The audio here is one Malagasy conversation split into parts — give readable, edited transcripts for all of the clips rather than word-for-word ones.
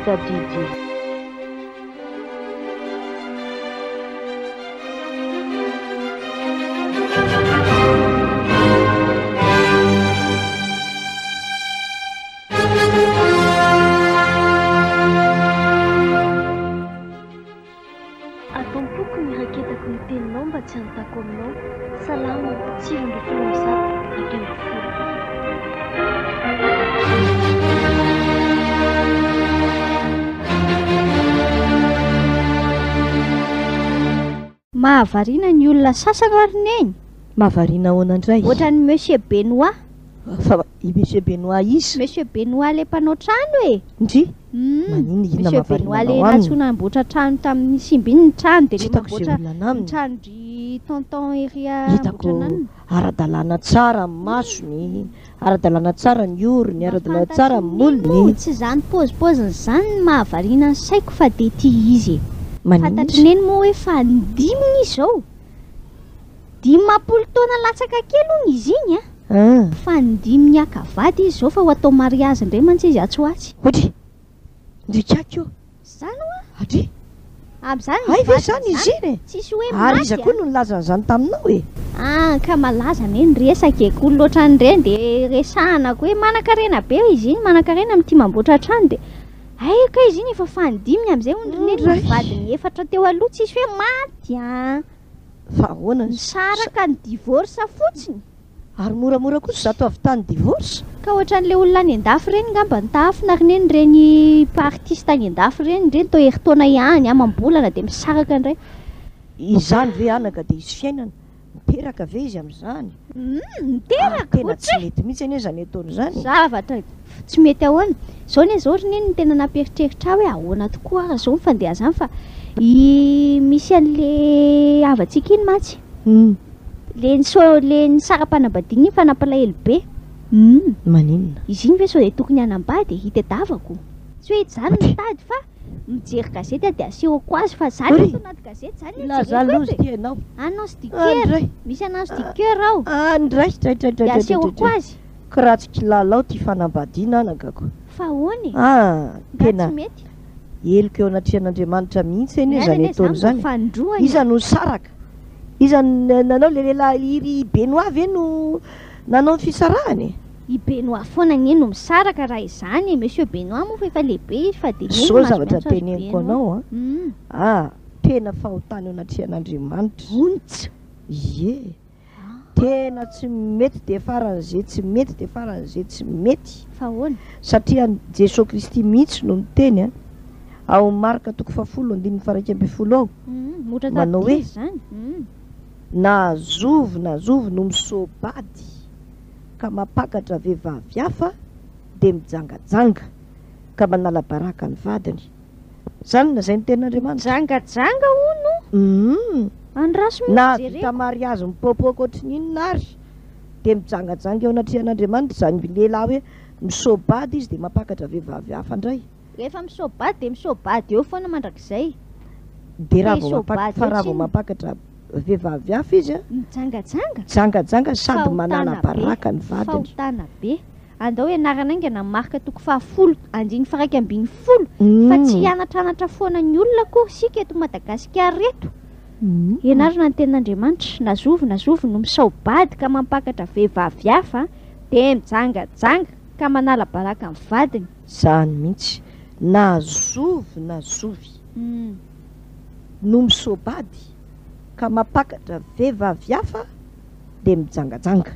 Didi. Atompoko ny raketako ny teninao mba tsy hanontako aminao. Salama, tsiro amby folo zato, ake amby folo. Mahavariana ny olona sasany arineny. Mahavariana ahoana Ohatran'ny Monsieur Benoît. Fa i Monsieur Benoît izy. Monsieur Benoît le mpanao trano e. Ndry? Manino ina Monsieur Benoît le natsona namboatra trano tamin'ny simby iny ny trano dia le mamboatra trano-dry tonton Eria hitako ara-dalàna tsara ny masony, ara-dalàna tsara ny orony, ara-dalàna tsara ny molony. Tsy zany pôzipôziny zany mahavariana ny saiko fa dia ty izy. Fantatry neny moa hoe fa ndiminy izao. 10 taona latsaka kely hono izy iny a. Fa ndiminy akavady izy izao fa ho atao mariazy indray mantsy izy atsoatsy. Ohatry ndrikako io zany oa atry amin'izany ay ve zany izy iny tsisy hoe ary izy koa no nilazana zany taminao e. Ka malaza ne ny resaka e ko loatra an'ireny dia resahanako hoe manan-karena be izy iny, manan-karena amin'ity mamboatra trano dia ay ka izy iny efa fandiminy amin'izay ondrineny vadiny 4 teo aloha tsisy hoe maty fa ahoana nisaraka ny divorce fotsiny. Ary moramora kosa zato avy tany divorce. Ka ohatran'ilay olona any an-dafy reny ngamba nitafina reny reny artiste any an-dafy reny to herintaona ihany amam-bolana dia misaraka indray. Izany ve anaka dia izy fiainana miteraka ve izy amin'izany? Miteraka tena tsy mety mihitsy anie zany ataony zany. Zavatra tsy mety ahoana. Zao ne zao reny tena namperitreritra hoe ahoana tokoa ary zao mifandeha fa misy an'le avatsika iny matsy. Le ny saram-panambadiana iny fa nampalahelo be. Maninona? Izy iny ve sao dia tokony hanambady hitadiavako. Tsy hoe zany mitady fa mijery gazety dia asehoko azy fa zany eto anaty gazety zany ilaza lozy ty ianao. Anao sticker. Misy anao sticker ao. Ndray dia asehoko azy. Ka raha tsy kilalao ty fanambadiana anakako. Fa ahoany? Tena tsy mety. Eloko eo anatrian'Andriamanitra mihitsy anie zany ataony zany. Fandroana. Iza no saraka. Iza nanao le lehilahy iry Benoît ve no nanao ny fisarahany? I Benoît foana ny no misaraka raha izany. Monsieur Benoît moa fa efa lehibe izy fa dia zao zavatra teneniko anao tena fahotany eo anatrian'Andriamanitra. Ontsy. Ie. Tena tsy mety dia faran'izay tsy mety dia faran'izay tsy mety. Fa ahoana? Satria Jesosy Kristy mihitsy no miteny ao Marka 7:1-12 ao. Manao hoe na zovo no misobady ka mapakatra vehivavy hafa dia mijangajanga ka manala baraka ny vadiny. Zany na zay ny tenin'Andriamanitra. Jangajanga hono. Na vita mariazy mipopoko ohatrin'inona ary dia mijangajanga eo anatrian'Andriamanitra zany lehilahy hoe misobady izy dia mapakatra vehivavy hafa indray. Rehefa misobady dia misobady eo foana mandrakizay. Dia raha vao mapakatra vehivavy hafa izy jangajanga sady manala baraka ny vadiny. Fahotana be. Andao ianarana aingana Marka 10 andiny faraiky ambin'ny folo fa tsy hianatranatra foana ny olona koa sika eto Madagasikara reto. Ianarana ny tenin'Andriamanitra na zovo no misobady ka mampakatra vehivavy hafa dia mijangajanga ka manala baraka ny vadiny. Zany mihitsy na zovo no misobady ka mapakatra vehivavy hafa dia mijangajanga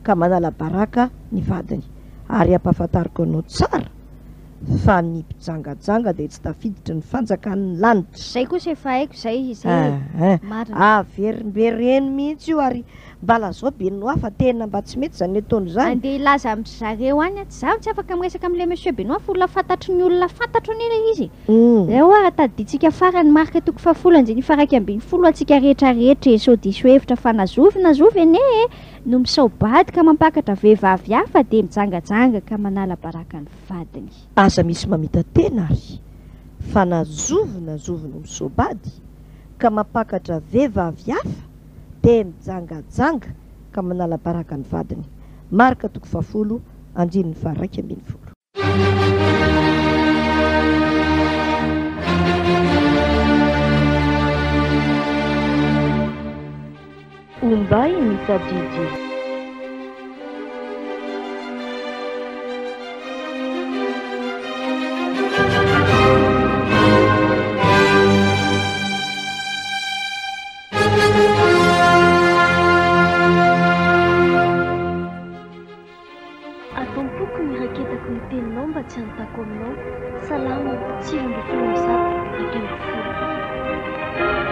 ka manala baraka ny vadiny. Ary ampahafantariko anao tsara fa ny mpijangajanga dia tsy tafiditra ny fanjakan'ny lanitra. Zay kosa efa haiko zay averimbereny mihitsy io ary mbala zao Benoît fa tena mba tsy mety zany ataony zany. Andeha ilaza amin'zareo any za tsy afaka miresaka amin'ilay Monsieur Benoît fa olona fantatry ny olona fantatro nila izy. Eo tadiditsika farany Marka 10:1-12 atsika rehetrarehetra sao diso hevitra fa na zovo ene no misobady ka mampakatra vehivavy hafa dia mijangajanga ka manala baraka ny vadiny. Aza misy mamita tena ary fa na zovo no misobady ka mampakatra vehivavy hafa dia mijangajanga ka manala baraka ny vadiny. Marka 10:1-12. Finday mitadidy. Ataom-poko ny raketako ny teninao mba tsy hanontako aminao. Salama, tsirondro folo zato, 20 folo.